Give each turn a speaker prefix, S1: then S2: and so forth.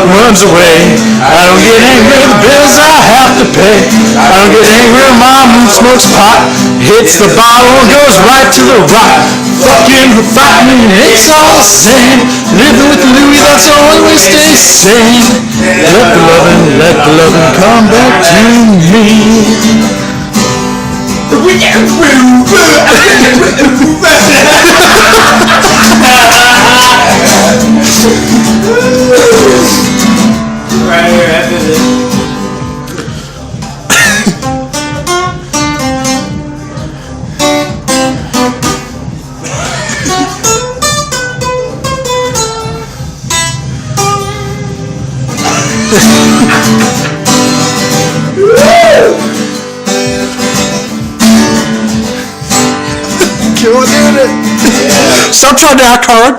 S1: runs away. I don't get angry at the bills I have to pay. I don't get angry when mom smokes pot, hits the bottle and goes right to the rock. Fucking fighting, it's all the same. Living with Louie, that's the only way to stay sane. Let the loving come back to me.
S2: Right here, after this.
S1: Stop trying to act hard.